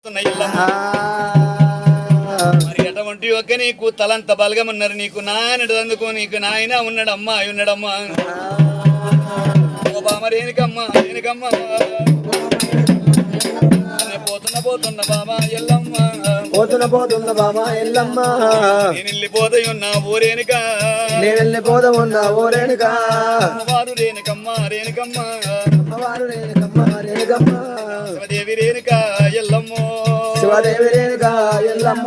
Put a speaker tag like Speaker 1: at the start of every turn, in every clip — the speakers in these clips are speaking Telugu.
Speaker 1: మరి అటువంటి ఒక్క నీకు తలంత బలగమన్నారు నీకు నాయనడు అందుకో నీకు నాయన ఉన్నాడమ్మా ఉన్నాడమ్మా మరి ఏనికమ్మా ఏనికమ్మా పోతున్న బాబా ఎల్లమ్మ
Speaker 2: పోతున్న బాబా ఎల్లమ్మ
Speaker 1: నేను వెళ్ళిపోతున్న ఊరేనుక
Speaker 2: నేను వెళ్ళిపోతున్న ఊరేనుక
Speaker 1: వారు రేణుకమ్మ రేణుకమ్మ
Speaker 2: అమ్మవారు రేణుకమ్మ రేణుకమ్మ
Speaker 1: శివదేవి రేణుక ఎల్లమ్మ
Speaker 2: శివదేవి రేణుక ఎల్లమ్మ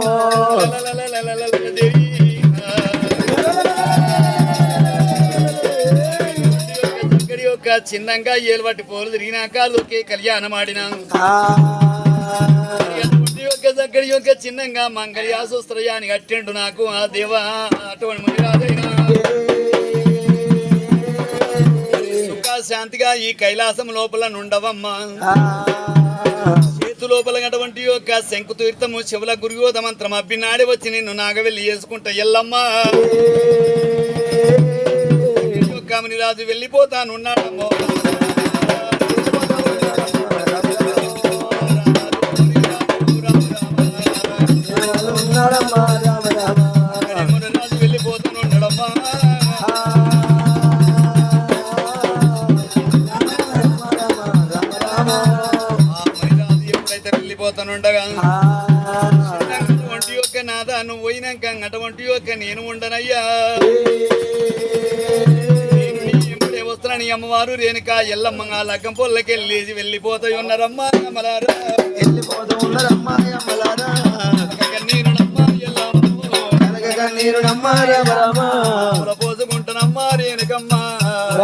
Speaker 1: చిన్నంగా ఏలుబట్టి పోలు తిరిగినాక లోకే కళ్యాణం ఆడినా దగ్గర యొక్క చిన్నంగా మంగళ్యాసోస్త్రయాన్ని కట్టిండు నాకు ఆ దేవా అటువంటి ముందు రాజైనా సుఖ శాంతిగా ఈ కైలాసం లోపల నుండవమ్మా చేతు లోపల అటువంటి యొక్క శంకు తీర్థము శివుల గురుగోద మంత్రం అబ్బినాడి వచ్చి నిన్ను నాగవెల్లి చేసుకుంటా ఎల్లమ్మా కామని రాజు వెళ్ళిపోతానున్నాడమ్మో రాజు వెళ్ళిపోతానున్నాడమ్మా రాజు ఎప్పుడైతే వెళ్ళిపోతానుండగా అటువంటి యొక్క నాదా నువ్వు పోయినాక అటువంటి యొక్క నేను ఉండనయ్యా వస్తున్నాను అమ్మవారు రేణుక ఎల్లమ్మ లగ్గం పొల్లకెళ్ళి వెళ్ళిపోతాయి ఉన్నారమ్మా అమ్మలారా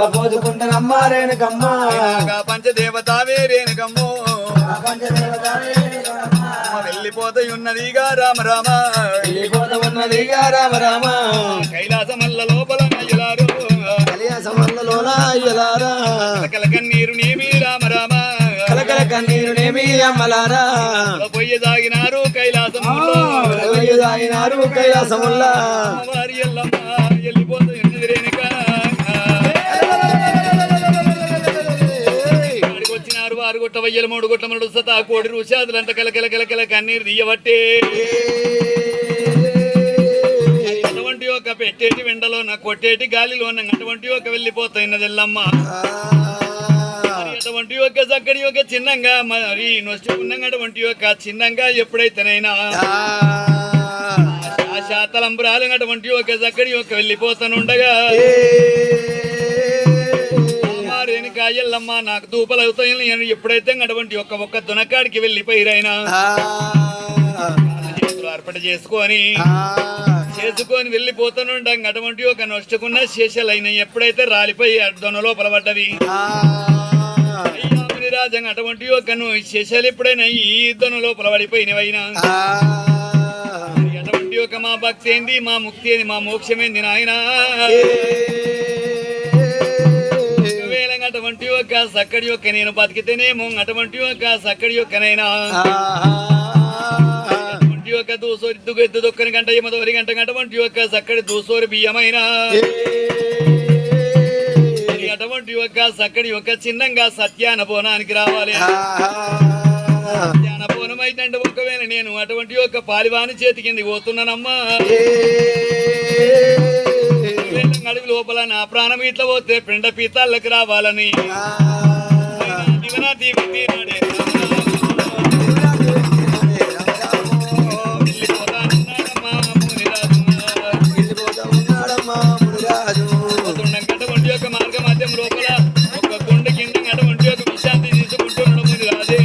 Speaker 1: పోసుకుంటానమ్మా రేణుకమ్మ పంచదేవతావే రేణుకమ్మ వెళ్ళిపోతాయి ఉన్నదిగా రామ రామ
Speaker 2: ఉన్నదిగా రామ రామ
Speaker 1: కైలాసమల్ల లోపల నయ్యలారు కలకల కన్నీరు నేమి రామ రామ
Speaker 2: కలకల కన్నీరు నేమి అమ్మలారా
Speaker 1: పొయ్యి దాగినారు కైలాసముల్లో వారి ఎల్లమ్మ వెళ్ళిపోతుంది రేణుక వచ్చినారు 6 గుట్ట 3 గుట్ల మనుడు సతా కోడి రుషాదులంట కలకల కలకల కన్నీరు తీయబట్టే అటువంటి ఒక పెట్టేటి వెండలో నా కొట్టేటి గాలిలో అటువంటి ఒక వెళ్ళిపోతున్నదెల్లమ్మ అటువంటి ఒక చక్కడి ఒక చిన్నంగా మరి నొచ్చుకున్నాం అటువంటి ఒక చిన్నంగా ఎప్పుడైతేనైనా శాతలంబరాలు అటువంటి ఒక చక్కడి ఒక వెళ్ళిపోతానుండగా రేణుక ఎల్లమ్మ నాకు దూపలు అవుతాయి నేను ఎప్పుడైతే అటువంటి ఒక్క దునకాడికి వెళ్ళిపోయిరైనా అర్పణ చేసుకొని వెళ్ళిపోతానుండగా అటువంటి ఒక నొచ్చుకున్న శేషలైన ఎప్పుడైతే రాలిపోయి దొన లోపల పడ్డవి రాజంగా అటువంటి ఒక శేషాలు ఎప్పుడైనా ఈ దొన లోపల పడిపోయినవైనా అటువంటి ఒక మా భక్తి ఏంది మా ముక్తి ఏంది మా మోక్షమేంది నాయన అటువంటి ఒక సక్కడి యొక్క నేను బతికితేనేమో అటువంటి ఒక సక్కడి యొక్కనైనా అటువంటి ఒక దూసోరి ఎద్దు దొక్కని గంట ఎమదోరి గంట అటువంటి ఒక సక్కడి దూసోరి బియ్యమైనా అటువంటి ఒక సక్కడి ఒక చిన్నంగా సత్యాన బోనానికి రావాలి సత్యాన బోనం అయితే ఒకవేళ నేను అటువంటి ఒక పాలివాని చేతి కింది పోతున్నానమ్మా అడవి లోపల నా ప్రాణం ఇట్లా పోతే పిండ పీతాళ్ళకి రావాలని అటువంటి ఒక మార్గ మధ్యం లోపల ఒక కొండ కింద అటువంటి ఒక విశాంతి తీసుకుంటున్నాడు ముని రాజే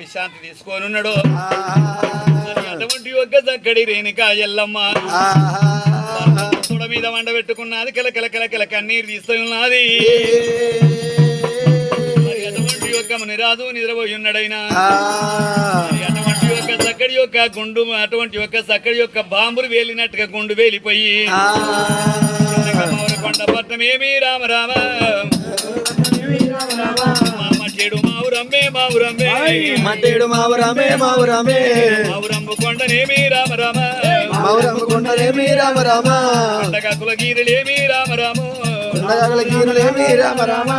Speaker 1: విశాంతి తీసుకొని ఉన్నాడు అటువంటి ఒక్క చక్కడి రేణుక ఎల్లమ్మ తొడ మీద వండ పెట్టుకున్నది కలకల కలకల కన్నీరు తీస్తూ ఉన్నది అటువంటి యొక్క మునిరాజు నిద్రపోయి ఉన్నాడైనా అటువంటి యొక్క చక్కడి యొక్క గుండు అటువంటి యొక్క చక్కడి యొక్క బాంబులు వేలినట్టుగా గుండు వేలిపోయి కొండ పట్నం ఏమి రామ రామ చెడు మావురా మావురమ్మే మావురమ్మే
Speaker 2: మట్టేడు మావురామే మావురామే
Speaker 1: మావురమ్మ కొండనేమి రామ రామ
Speaker 2: మావురమ్మ కొండలేమి రామ రామ
Speaker 1: కొండకాకుల గీరులేమి రామ రాము
Speaker 2: కొండగల గీరులేమి రామ రామ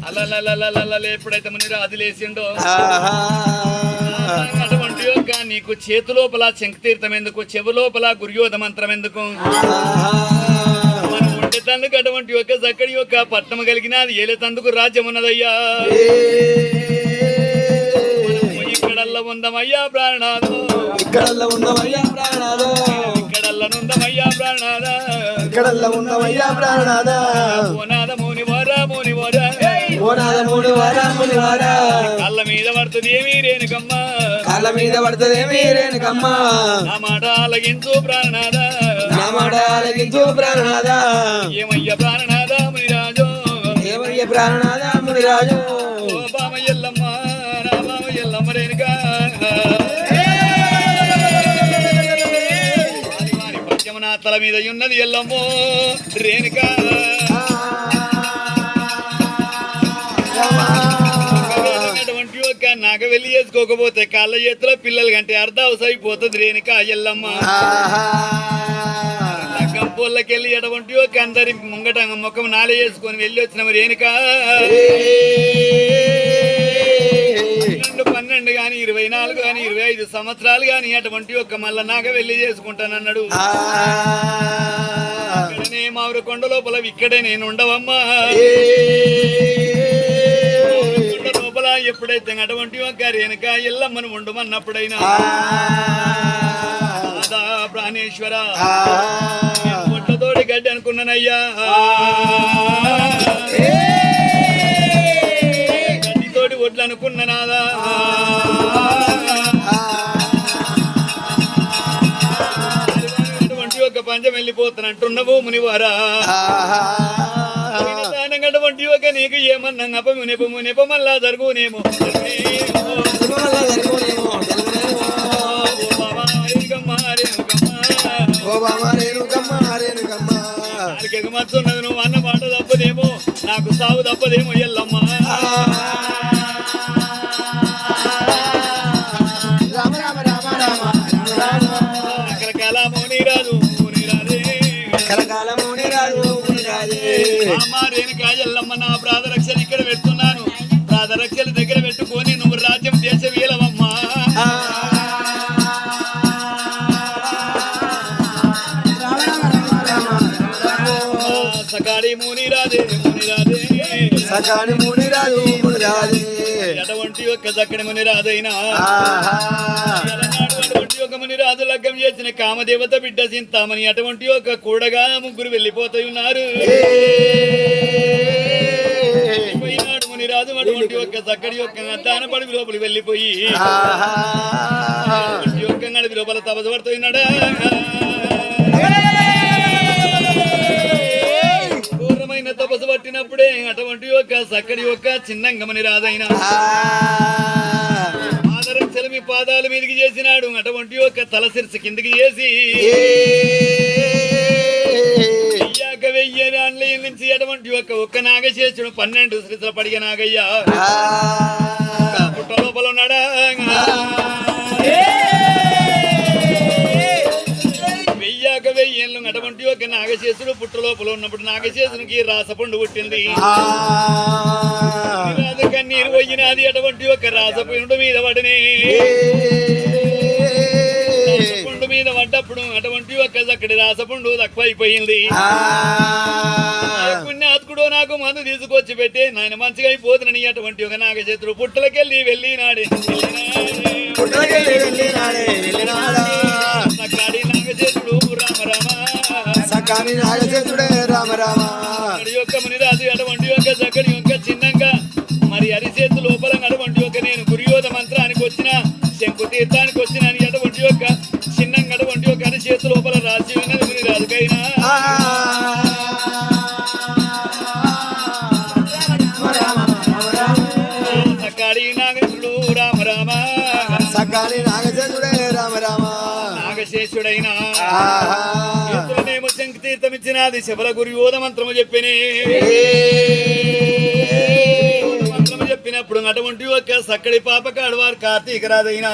Speaker 1: అల్లల్లల్లల్లల్ల ఎప్పుడైతే ముని రాజు లేచిండో
Speaker 2: ఆహా
Speaker 1: అటువంటి యొక్క నీకు చేతు లోపల శంఖతీర్థం ఎందుకు చెవు లోపల గుర్యోధ మంత్రం ఎందుకు మనం ఉండే తందుకు అటువంటి యొక్క చక్కడి యొక్క పట్టణం కలిగినది ఏలేతందుకు రాజ్యం ఉన్నదయ్యా మనము ఇక్కడల్లా ఉందమయ్యా ప్రాణనాథు
Speaker 2: ఇక్కడల్లా ఉన్నవయ్యా ప్రాణనాథ
Speaker 1: ఇక్కడల్లా నుందమయ్యా ప్రాణనాథ
Speaker 2: ఇక్కడల్లా ఉన్నవయ్యా ప్రాణనాథ
Speaker 1: ఓనాద మోని వారా మోని వారా
Speaker 2: ఓనాద మూడు వారా ముని వారా
Speaker 1: కళ్ళ మీద పడుతుంది ఏమీ రేణుకమ్మ
Speaker 2: కాళ్ళ మీద పడుతుందేమి రేణుకమ్మ
Speaker 1: నా మాట ఆలగించు ప్రాణనాథ
Speaker 2: నా మాట ఆలకించు ప్రాణనాథ
Speaker 1: ఏమయ్య ప్రాణనాథ మునిరాజు
Speaker 2: ఏమయ్య ప్రాణనాథ మునిరాజు
Speaker 1: ఓ బామ ఎల్లమ్మ నా బామ ఎల్లమ్మ రేణుక వారి పద్యము నా తల మీద ఉన్నది ఎల్లమ్మో రేణుక అటువంటి ఒక నాగ వెళ్ళి చేసుకోకపోతే కాళ్ళ చేతిలో పిల్లలు కంటే అర్ధావస అయిపోతుంది రేణుక ఎల్లమ్మ లగ్గం పొల్లకెళ్ళి అటువంటి ఒక అందరి ముంగట ముఖం నాలే చేసుకొని వెళ్ళి వచ్చిన రేణుక 12 గాని 24 గాని 25 సంవత్సరాలు గాని అటువంటి ఒక మళ్ళా నాగ వెళ్ళి చేసుకుంటానన్నాడు ఇక్కడనే మామిడి కొండ లోపల ఇక్కడే నేను ఉండవమ్మా కొండ లోపల ఎప్పుడైతే అటువంటి ఒక రేణుక ఎల్లమ్మను ఉండమన్నప్పుడైనా రాధా ప్రాణేశ్వర ఒట్లతోటి గడ్డి అనుకున్నానయ్యా గడ్డితోటి ఒడ్లు అనుకున్నానాదా అటువంటి ఒక పంచం వెళ్ళిపోతానంటున్నవు మునివారా అటువంటి ఒక నీకు ఏమన్నా మునిప మళ్ళా జరుగునేమో మచ్చున్నది నువ్వు అన్న మాట తప్పదేమో నాకు సాగు తప్పదేమో ఎల్లమ్మ రకరకాల మునిరాజు అమ్మ రేణుక ఎల్లమ్మ నా ప్రాధరక్షలు ఇక్కడ పెడుతున్నాను ప్రాధరక్షల దగ్గర పెట్టుకొని నువ్వు రాజ్యం దేశ వీలవమ్మా సకాడి మునిరాజే మునిరాజే
Speaker 2: సకాని మునిరాజు మునిరాజే
Speaker 1: అటువంటి యొక్క చక్కని మునిరాజైనా అటువంటి ఒక మునిరాజు లగ్గం చేసిన కామదేవత బిడ్డ చింతామని అటువంటి ఒక కూడగా ముగ్గురు వెళ్ళిపోతూ ఉన్నారు పోయినాడు మునిరాజు అటువంటి యొక్క చక్కడి యొక్క దానపడి లోపలికి వెళ్ళిపోయి అటువంటి యొక్క నడిపి లోపల తపసపడుతున్నాడా ఘోరమైన తపస్సు పట్టినప్పుడే అటువంటి యొక్క చక్కడి యొక్క చిన్నంగమని రాదైనా ఆదరం చెలమి పాదాల మీదకి చేసినాడు అటువంటి యొక్క తల శిరస్సు కిందికి చేసి అయ్యాక 1000 ఏళ్ళ నుంచి అటువంటి ఒక్క నాగశేషుడు 12 శ్రీతల పడిగ నాగయ్య పుట్ట లోపల ఉన్నాడా వెయ్యాక 1000 ఏళ్ళు అటువంటి ఒక నాగశేషుడు పుట్ట లోపల ఉన్నప్పుడు నాగశేషునికి రాసపండు పుట్టింది రాజు కన్నీరు పోయినది అటువంటి ఒక రాసపండు మీద పడని రాసపండు మీద పడ్డప్పుడు అటువంటి ఒక చక్కటి రాసపండు తక్కువ అయిపోయింది పుణ్యాత్కుడు నాకు మందు తీసుకొచ్చి పెట్టి నాయన మంచిగా అయిపోతున్నాని అటువంటి ఒక నాగశేషుడు పుట్టలకెళ్ళి వెళ్ళినాడే సకాడి నాగశేషుడు రామ రామ
Speaker 2: సకాని నాగశేషుడే రామ రామ
Speaker 1: యొక్క మునిరాజు అటువంటి యొక్క చక్కని యొక్క చిన్నంగా మరి అరిచేతు లోపల అటువంటి యొక్క నేను గురియోధ మంత్రానికి వచ్చిన శంకు తీర్థానికి వచ్చిన అని అటువంటి యొక్క చిన్నంగా అటువంటి యొక్క అరిచేతు లోపల రాసి ఉన్నది మునిరాజుకైనా సకాడి నాగశేషుడు రామ రామ
Speaker 2: సకాని నాగశేషుడే రామ రామ
Speaker 1: నాగశేషుడైనా శంకు తీర్థం ఇచ్చినది శబల గురియోధ మంత్రము చెప్పిని మంత్రము చెప్పినప్పుడు అప్పుడు అటువంటి ఒక సక్కడి పాపకాడు వారు కార్తీక రాజైనా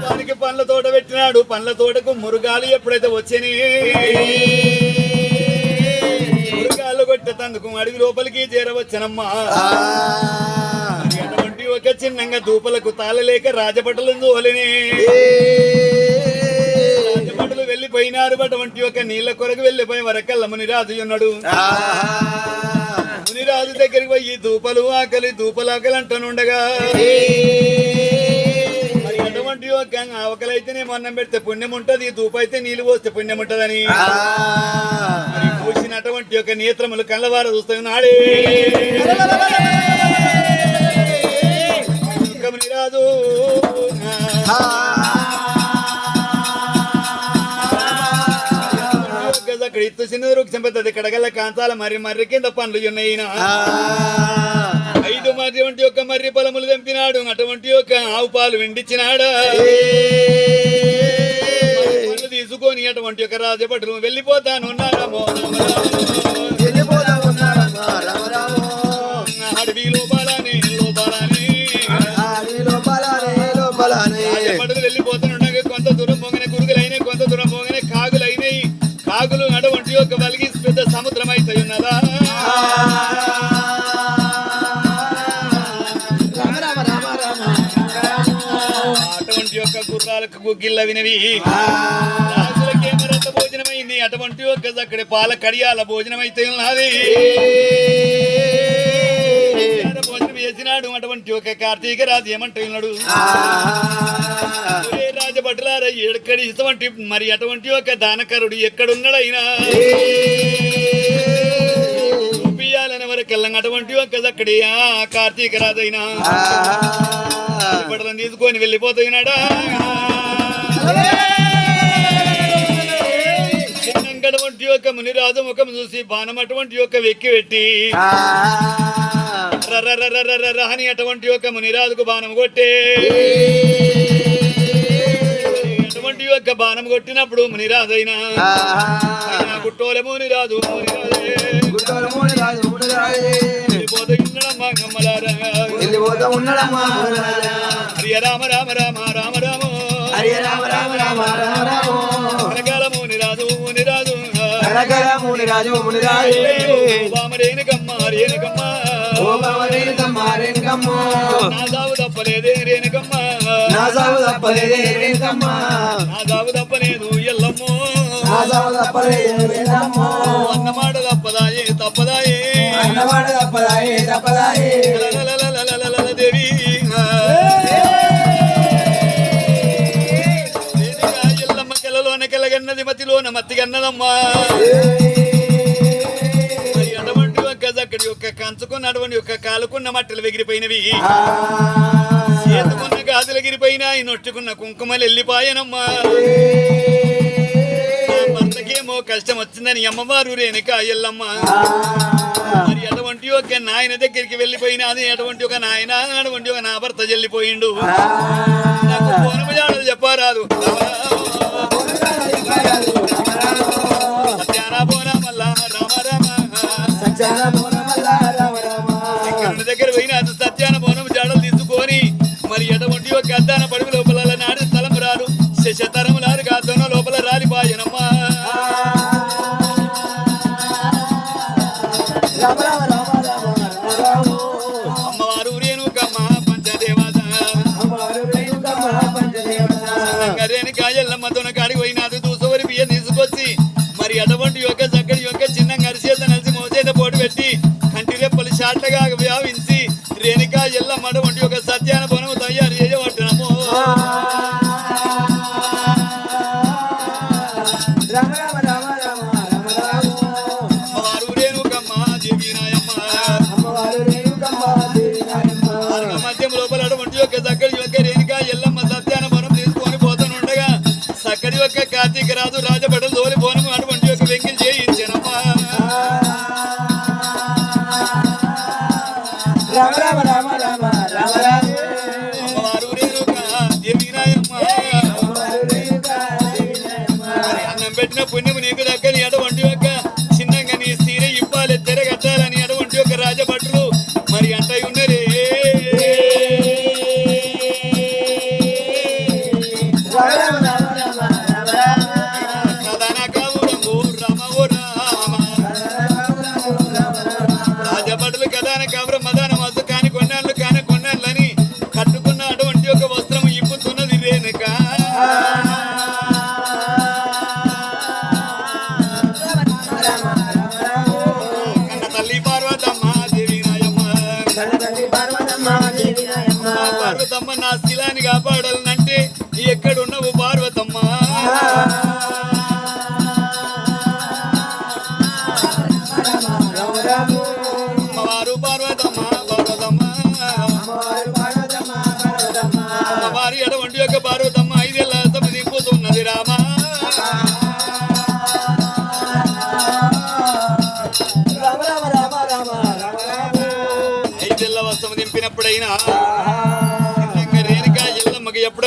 Speaker 1: దానికి పండ్ల తోట పెట్టినాడు. పండ్ల తోటకు మురుగాలు ఎప్పుడైతే వచ్చని మురుగాలు కొట్టేందుకు అడవి లోపలికి చేరవచ్చనమ్మా. అటువంటి ఒక చిన్నంగా దూపలకు తాళలేక రాజభటులను తోలని రాజభటులు వెళ్ళిపోయినారు. అటువంటి ఒక నీళ్ళ కొరకు వెళ్ళిపోయి వరకల్ల మునిరాజు ఉన్నాడు. మునిరాజు దగ్గరికి పోయి దూపలు ఆకలి అంటనుండగా మరి అటువంటి ఒక ఆవకలైతేనేమో అన్నం పెడితే పుణ్యం ఉంటది, దూప అయితే నీళ్లు పోస్తే పుణ్యం ఉంటదని మరి పూసినటువంటి ఒక నేత్రములు కళ్ళవార చూస్తున్నాడే మునిరాజు. అక్కడ ఇత్తు చిన్న వృక్షం పెద్దది కడగల కాంతాల మర్రి కింద పండ్లు ఉన్నాయి. 5 మర్రి వంటి ఒక మర్రి పొలములు తెంపినాడు. అటువంటి ఒక ఆవు పాలు వెండిచ్చినాడా. పండ్లు తీసుకొని అటువంటి ఒక రాజభటులు వెళ్ళిపోతాను అడవి లోపాలని రాజభటులు వెళ్ళిపోతానుండగా కొంత దూరం పోగానే గురుగులైనాయి, కొంత దూరం పోగానే కాగులైనాయి. కాగులు అటువంటి ఒక వలిగి పెద్ద సముద్రం అయితే ఉన్నదా. అటువంటి యొక్క గుర్రాలకు గుగ్గిళ్ళ వినవి రాజులకేమరంత భోజనమైంది. అటువంటి ఒక అక్కడ పాల కడియాల భోజనం అయితే ఉన్నది. భోజనం వేసినాడు. అటువంటి ఒక కార్తీక రాజు ఏమంటున్నాడు, రాజభటులారా ఎక్కడి ఇటువంటి మరి అటువంటి ఒక దానకరుడు ఎక్కడున్నాడైనా చూపియాలని వరకెళ్ళం. అటువంటి ఒక అక్కడి కార్తీక రాజైనా బట్టలను తీసుకొని వెళ్ళిపోతున్నాడా. చిన్నంగటువంటి యొక్క మునిరాజు ముఖం చూసి బాణం అటువంటి యొక్క వెక్కి పెట్టి అని అటువంటి యొక్క మునిరాజుకు బాణం కొట్టే అటువంటి యొక్క బాణం కొట్టినప్పుడు మునిరాజైనా గుట్టోలే మునిరాజు హరియ రామ రామ రామ రామ రామ మునిరాజు రేణుకమ్మ రేణుకమ్మ నా సాగు తప్పలేదే రేణుకమ్మ నా సాగు తప్పలేదు ఎల్లమ్మో అన్నమాట తప్పదాయే దేవి ఎల్లమ్మ కెలలోన కెలగన్నది మతిలోన మత్తిగన్నదమ్మా. అటువంటి ఒక్క అక్కడి యొక్క కంచుకున్నటువంటి యొక్క కాలుకున్న మట్టలు ఎగిరిపోయినవి, చేతుకున్న గాజులు ఎగిరిపోయినాయి, నొట్టుకున్న కుంకుమలు వెళ్ళిపోయానమ్మా. భర్తకేమో కష్టం వచ్చిందని అమ్మవారు రేణుక ఎల్లమ్మ మరి అటువంటి ఒక నాయన దగ్గరికి వెళ్ళిపోయినది. అటువంటి ఒక నాయన అటువంటి ఒక నా భర్త చెల్లిపోయిండు, నాకు పోనము జాడలు చెప్పరాదు సత్యానా పోనా మల్లా రామ దగ్గర పోయిన సత్యాన పోనము జాడలు తీసుకొని మరి అటువంటి ఒక అద్దాన పడుగు లోపల నాడు స్థలం రాదు శతరములారు గాతోన లోపల రాలిపాయనమ్మా. అమ్మవారు రేణుకమ్మ పంచదేవత రేణుక ఎల్లమ్మతోన కాడికి పోయినాదు. దూసవరి బియ్య తీసుకొచ్చి మరి అటువంటి యొక్క చక్కడి యొక్క చిన్న గరిచేత నలిసి మోచేత పోటు పెట్టి కంటి రెప్పలు షాట్లుగా వ్యాపించి రేణుక ఎల్లమ్మ అటువంటి ఒక సత్యాన బొనము తయారు చేయబట్టునము. అమ్మవారు రేణుకమ్మ దేవీనాయమ్మ మధ్యం లోపల అటువంటి యొక్క చక్కడి యొక్క రేణుక ఎల్లమ్మ సత్యాన బొనం తీసుకొని పోతానుండగా చక్కడి యొక్క కార్తీక రాజు రాజభటులు తోలి బోనము అటువంటి యొక్క వెంకిల్ చేయించానమ్మా. అమ్మవారు రేణుక దేవీనాయమ్మ అన్నం పెట్టిన పుణ్యము నీకు దక్కని అటువంటి యొక్క చిన్నంగా నీ సీర ఇవ్వాలి తెరగట్టాలని అటువంటి యొక్క రాజభటులు మరి అంటై ఉన్నాయి.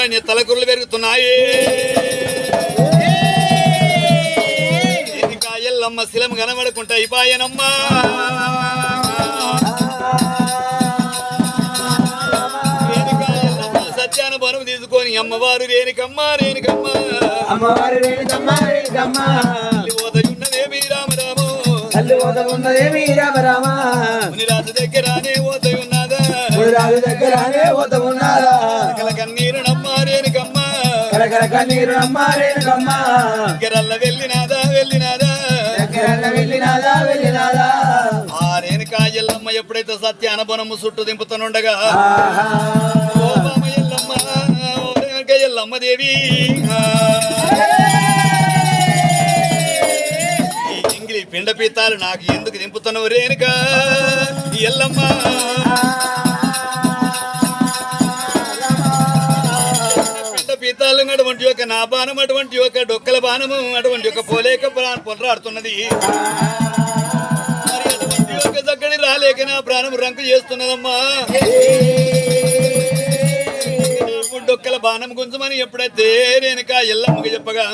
Speaker 1: కూడా తలకుర్లు పెరుగుతున్నాయి ఇంకా ఎల్లమ్మ శిలం కనబడుకుంటా అయిపోయానమ్మా సత్యాన బరువు తీసుకొని అమ్మవారు రేణుకమ్మ రేణుకమ్మ
Speaker 2: అమ్మవారి రేణుకమ్మ రేణుకమ్మ
Speaker 1: పోతయున్నదేమి రామరామో
Speaker 2: తల్లి పోతకున్నదేమి రామ
Speaker 1: మునిరాజు దగ్గరానే పోతయున్నదా
Speaker 2: రాజు దగ్గరనే పోతకున్నారా
Speaker 1: కల కన్నీరు నమ్మ రేణుకమ్మ
Speaker 2: కలకల కన్నీరు అమ్మ రేణుకమ్మ
Speaker 1: దగ్గరల్ల వెళ్ళినాదా వెళ్ళినాదా
Speaker 2: దగ్గరన్న వెళ్ళినాదా
Speaker 1: ఆ రేణుక ఎల్లమ్మ ఎప్పుడైతే సత్యాన బొనము చుట్టూ దింపుతనుండగా ఓ బామ ఎల్లమ్మ ఓ రేణుక ఎల్లమ్మ దేవి ఈ ఎంగిలి పిండ పీతాలు నాకు ఎందుకు దింపుతున్నావు రేణుక ఎల్లమ్మ పిండ పీతాలు అటువంటి ఒక నా బాణం అటువంటి ఒక డొక్కల బాణము అటువంటి ఒక పోలేక పొలరాడుతున్నది మరి అటువంటి ఒక చక్కని రాలేక నా ప్రాణం రంకు చేస్తున్నదమ్మా డొక్కల బాణం గుంజమని ఎప్పుడైతే రేణుక ఎల్లమ్మకి చెప్పగా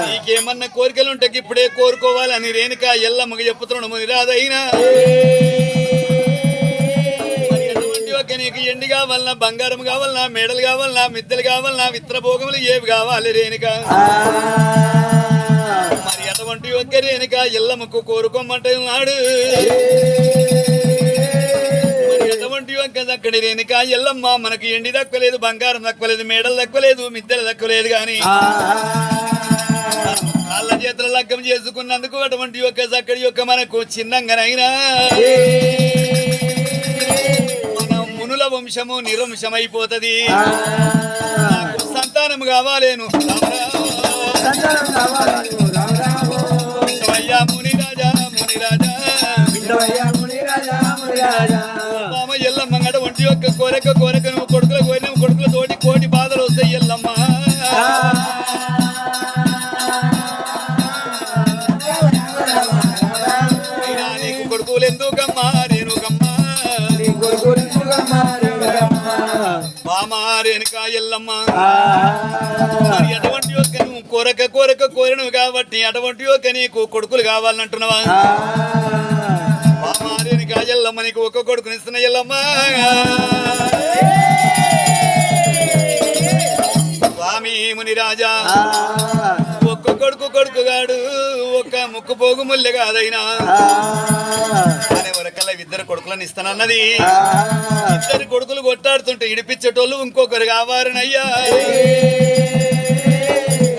Speaker 1: నీకేమన్నా కోరికలు ఉంటే ఇప్పుడే కోరుకోవాలని రేణుక ఎల్లమ్మకి చెప్పుతున్నాము నిరాదైనా ఒక నీకు ఎండి కావాలన్నా బంగారం కావాలన్నా మేడలు కావాలన్నా మిద్దెలు కావాలన్నా విత్రభోగములు ఏవి కావాలి రేణుక మరి అటువంటి ఒక్క రేణుక ఎల్లమ్మకు కోరుకోమంటే ఉన్నాడు అటువంటి ఒక్క చక్కడి రేణుక ఎల్లమ్మ మనకు ఎండి దక్కలేదు బంగారం దక్కలేదు మేడలు దక్కలేదు మిద్దెలు దక్కలేదు గాని వాళ్ళ చేతుల లగ్గం చేసుకున్నందుకు అటువంటి ఒక్క చక్కడి యొక్క మనకు చిన్నంగానైనా మన మునుల వంశము నిర్వంశమైపోతది సంతానం కావాలేను అయ్యా మునిరాజా మునిరాజా మామ ఎల్లమ్మ గడ ఒంటి యొక్క కోరిక నువ్వు కొడుకుల కోరిన కొడుకుల తోటి కోటి బాధలు వస్తాయి ఎల్లమ్మ నీకు కొడుకులు ఎందుకమ్మా రేణుకమ్మా మామా రేణుక ఎల్లమ్మ మరి అటువంటి యొక్క నువ్వు కోరినవు కాబట్టి అటువంటి యొక్క నీకు కొడుకులు కావాలంటున్నావా మామా రేణుక ఎల్లమ్మ నీకు ఒక్క కొడుకుని ఇస్తున్న ఎల్లమ్మ స్వామి మునిరాజా ఒక్క కొడుకుగాడు ఒక్క ముక్కు పోగు ముల్లె కాదైనా అనే వరకల్లా ఇద్దరు కొడుకులను ఇస్తానన్నది ఇద్దరు కొడుకులు కొట్టాడుతుంటే ఇడిపించేటోళ్ళు ఇంకొకరు కావారనయ్యా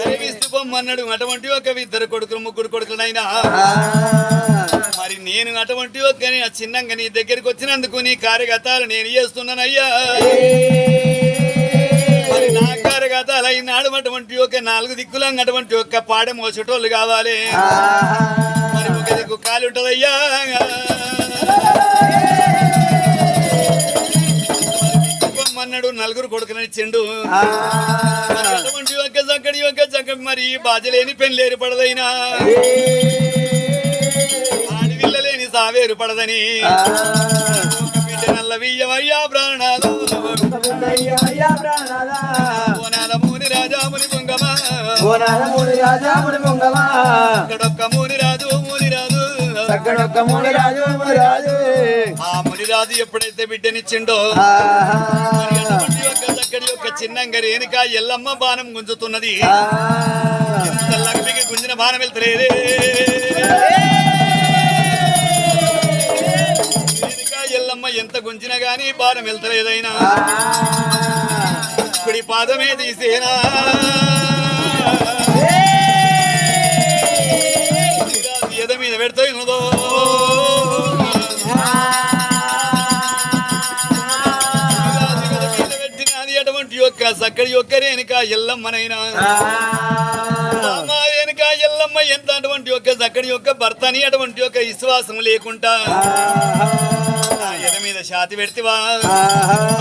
Speaker 1: కనిపిస్తూ పొమ్మన్నాడు అటువంటి ఒక ఇద్దరు కొడుకులు ముగ్గురు కొడుకులనైనా మరి నేను అటువంటి ఒక చిన్నంగా నీ దగ్గరికి వచ్చినందుకు నీ కార్యగతాలు నేను చేస్తున్నానయ్యా మరి నా కార్యగతాలు అయినాడు అటువంటి ఒక 4 దిక్కులంగా అటువంటి ఒక్క పాడ మోసేటోళ్ళు కావాలి మరి ఒక దిక్కు కాలి ఉంటదయ్యా అన్నాడు 4 కొడుకులని చెండు అటువంటి ఒక్క చక్కడి మరి బాజలేని పెళ్ళేరు పడదైనా ఆడవిల్లలేని సావేరు పడదని నల్ల వియ్యవయ్యా ప్రాణాలు ఓనాల మూని రాజాముని పొంగమా అక్కడొక్క మునిరాజు ఆ మునిరాజు ఎప్పుడైతే బిడ్డనిచ్చిండో చక్కడి యొక్క చిన్నంగా రేణుక ఎల్లమ్మ బాణం గుంజుతున్నది ఎంత లక్ష్మికి గుంజిన బాణం వెళ్తలేదే రేణుక ఎల్లమ్మ ఎంత గుంజిన గాని బాణం వెళ్తలేదైనా కుడి పాదమే తీసేనా ఎద మీద పెడతాయి పెట్టినది అటువంటి యొక్క చక్కడి యొక్క రేణుక ఎల్లమ్మనైనా రేణుక ఎల్లమ్మ ఎంత అటువంటి యొక్క చక్కడి యొక్క భర్తని అటువంటి యొక్క విశ్వాసం లేకుండా ఎద మీద ఛాతి పెడితివా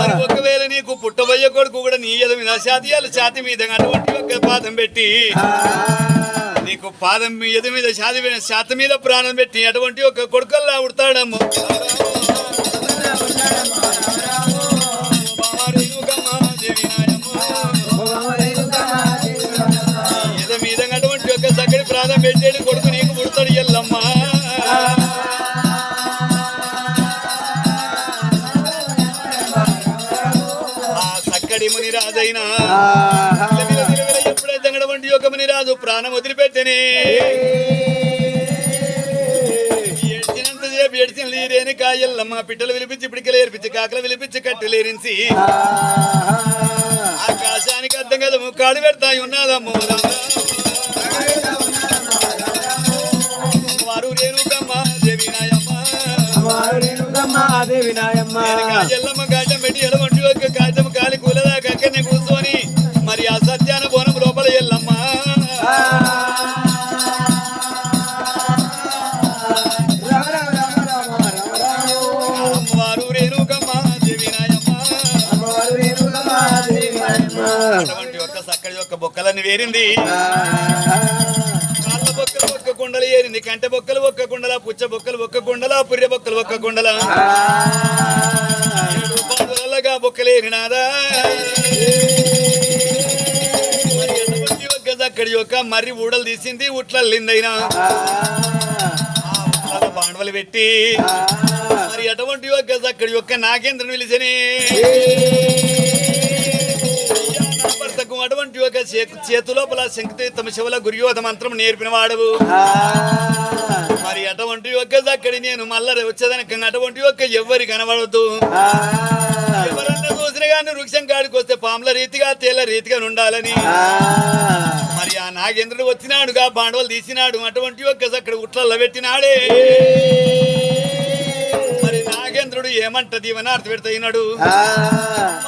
Speaker 1: మరి ఒకవేళ నీకు పుట్టబోయే కొడుకు కూడా నీ ఎద మీద ఛాతి మీద అటువంటి యొక్క పాదం పెట్టి నీకు పాదం ఎద మీద ఛాతి మీద ప్రాణం పెట్టి అటువంటి ఒక కొడుకల్లా ఉడతాడమ్ము దేవి దండం పెట్టేడు కొడుకు నీకు పుడతాడు ఎల్లమ్మ ఆ సక్కడి ముని రాజైనా ఎప్పుడైతే దంగడవంటి యొక్క ముని రాజు ప్రాణం వదిలిపెట్టని ఏడ్చినంతసేపు ఏడ్చిన రేణుకా ఎల్లమ్మ పిట్టలు విలిపించి పిడికలు ఏర్పించి కాకలు విలిపించి కట్టెలేరించి ఆకాశానికి అర్థం కదా ముక్కాడు పెడతాయి ఉన్నదమ్మో వారు రేణుకమ్మ దేవి నాయమ్మ ఎల్లమ్మ కాటం పెట్టి ఎడవంటి యొక్క కాటం కాలి కూలదాకా అక్కడనే కూర్చొని మరి ఆ సత్యాన బోనం లోపల ఎల్లమ్మ అమ్మవారు రేణుకమ్మ దేవి నాయమ్మ అటువంటి యొక్క సక్కడి యొక్క బొక్కలన్నీ వేరింది కాళ్ళ బొక్కలు ఒక్క కుండలు ఏరింది కంటె బొక్కలు ఒక్క కుండల పుచ్చ బొక్కలు ఒక్క కుండల పుర్రె బొక్కలు ఒక్క కుండల 7 పాదులగా బొక్కలేరినాదా అక్కడి యొక్క మర్రి ఊడలు తీసింది ఉట్లల్లిందైనా బాండవలు పెట్టి మరి అటువంటి యొక్క అక్కడి యొక్క నాగేంద్రను పిలిచని భర్తకు అటువంటి ఒక చేతులోపల శంకుతమ శివల గురియోధ మంత్రం నేర్పిన వాడవు మరి అటువంటి యొక్క అక్కడి నేను మళ్ళా వచ్చేదానికి అటువంటి యొక్క ఎవ్వరి కనబడద్దు ఎవరన్నా చూసిన కానీ వృక్షం కాడికి వస్తే పాముల రీతిగా తేళ్ల రీతిగా ఉండాలని మరి ఆ నాగేంద్రుడు వచ్చినాడుగా బాండవలు తీసినాడు అటువంటి యొక్క అక్కడ ఉట్లల్లో పెట్టినాడే మరి నాగేంద్రుడు ఏమంటది ఇవన్నీ అర్థ పెడతాయినాడు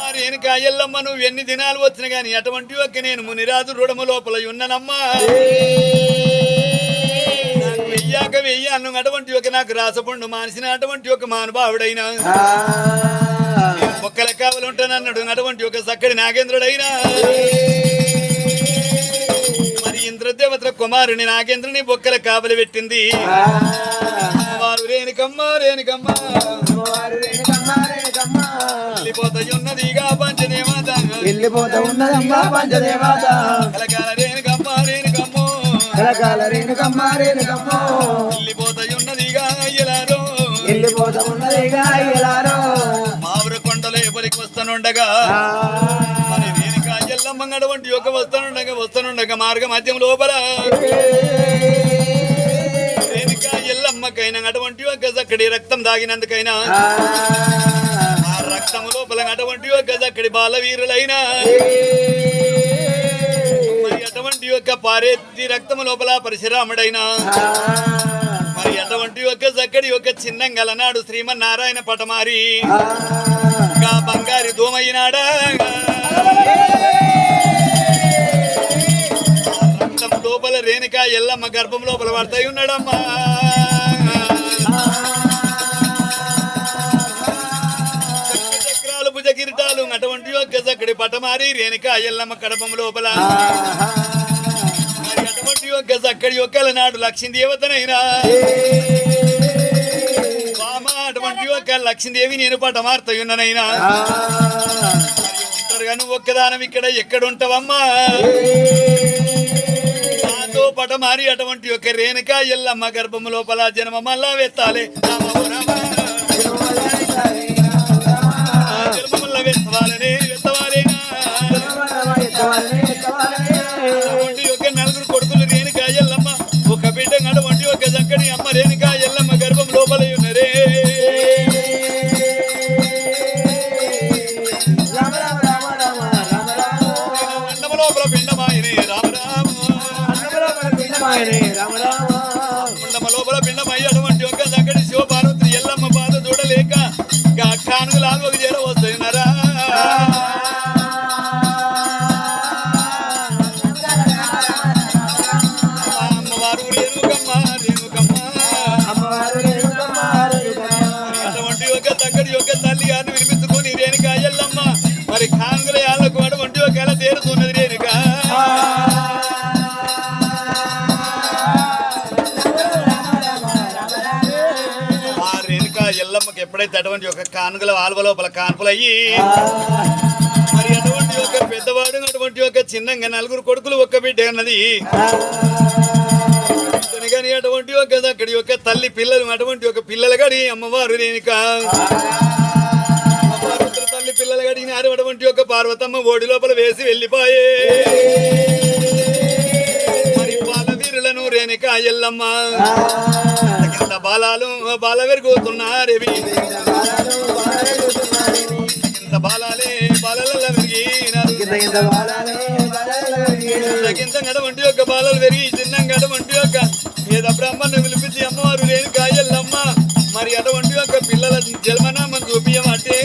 Speaker 1: మరి వెనుక ఎల్లమ్మ నువ్వు ఎన్ని దినాలు వచ్చిన గాని అటువంటి యొక్క నేను మునిరాజు రుడము లోపల ఉన్ననమ్మా నాకు వెయ్యాక వెయ్యి అన్ను అటువంటి ఒక నాకు రాసపండు మానిసిన అటువంటి ఒక మానుభావుడైనా ఒక్కల కావలు ఉంటానన్నాడు అటువంటి ఒక చక్కడి నాగేంద్రుడైనా మరి ఇంద్రదేవతల కుమారుని నాగేంద్రుని బొక్కల కావలి పెట్టింది వారు రేణుకమ్మ రేణుకమ్మ వెళ్ళిపోతాయున్నదిగా పంచదేవత
Speaker 2: వెళ్ళిపోతా ఉన్నదమ్మా పంచదేవత
Speaker 1: కలకాల రేణుకమ్మ రేణుకమ్మ
Speaker 2: కలకాల రేణుకమ్మ రేణుకమ్మ
Speaker 1: వెళ్ళిపోతాయున్నదిగా అయ్యలారో
Speaker 2: వెళ్ళిపోతా ఉన్నదిగా అయ్యలారో
Speaker 1: మావురు కొండలో ఎవరికి వస్తానుండగా మరి రేణుక ఎల్లమ్మ అటువంటి యొక్క వస్తానుండగా మార్గ మధ్యం లోపల రేణుక ఎల్లమ్మకైనా అటువంటి ఒక అక్కడి రక్తం దాగినందుకైనా ఆ రక్తం లోపల అటువంటి ఒక అక్కడి బాలవీరులైనా మరి అటువంటి యొక్క పారెత్తి రక్తం లోపల పరశురాముడైనా మరి అటువంటి యొక్క చక్కడి యొక్క చిన్నంగల నాడు శ్రీమన్నారాయణ పటమారి బంగారి దోమయ్యనాడా రక్తం లోపల రేణుక ఎల్లమ్మ గర్భం లోపల పడతాయి ఉన్నాడమ్మా చక్రాలు భుజ కిరీటాలు అటువంటి యొక్క చక్కడి పటమారి రేణుక ఎల్లమ్మ గర్భం లోపల మరి అటువంటి యొక్క చక్కడి యొక్కల నాడు లక్ష్మీదేవతనైనా అటువంటి యొక్క లక్ష్మీదేవి నేను పటమార్తయున్ననైనా ఉంటారుగా నువ్వు ఒక్కదానం ఇక్కడ ఎక్కడుంటావమ్మా నాతో పటమారి అటువంటి యొక్క రేణుక ఎల్లమ్మ గర్భము లోపల జన్మ మళ్ళా వెత్తాలి జన్మల్లా వెత్తవాలని వెత్తవాలేనా అటువంటి యొక్క 4 కొడుకులు రేణుక ఎల్లమ్మ ఒక బిడ్డ అటువంటి యొక్క చక్కని అమ్మ రేణుక ఎల్లమ్మ గర్భం లోపల ఉన్నరే లోపల పిండమాయనే రామరామ లోపల పిండమయ్య అటువంటి ఒక చక్కటి శివపార్వతి ఎల్లమ్మ బాధ చూడలేక కానుగలు ఆల్వకు చేర వస్తున్నారా అమ్మవారు రేణుకమ్మ అటువంటి ఒక చక్కటి యొక్క తల్లి గారిని వినిపించుకొని రేణుక ఎల్లమ్మ మరి కానుగల యాళ్ళకు అటువంటి ఒక ఎలా తేరుతున్నది రేణుక ఎల్లమ్మకి ఎప్పుడైతే అటువంటి ఒక కానుగల ఆల్వ లోపల కాన్పులయ్యి మరి అటువంటి ఒక పెద్దవాడు అటువంటి ఒక చిన్నంగా 4 కొడుకులు ఒక్క బిడ్డ అన్నది అటువంటి ఒక అక్కడి యొక్క తల్లి పిల్లలు అటువంటి ఒక పిల్లలు గడి అమ్మవారు రేణుక పార్వతుల తల్లి పిల్లలు గడిగినారు అటువంటి ఒక పార్వతమ్మ ఓడి లోపల వేసి వెళ్ళిపోయే మరి బాలవీరులను రేణుక ఎల్లమ్మ కింద బాలాలు బాల వెరుగుతున్నారేవి కింద బాలాలే బాలల వెరిగినారు కింద అటువంటి యొక్క బాలలు పెరిగి చిన్నంగా అటువంటి యొక్క ఏదో బ్రహ్మను పిలిపించి అమ్మవారు రేణుక ఎల్లమ్మ మరి అటువంటి యొక్క పిల్లల జన్మనామం చూపియమంటే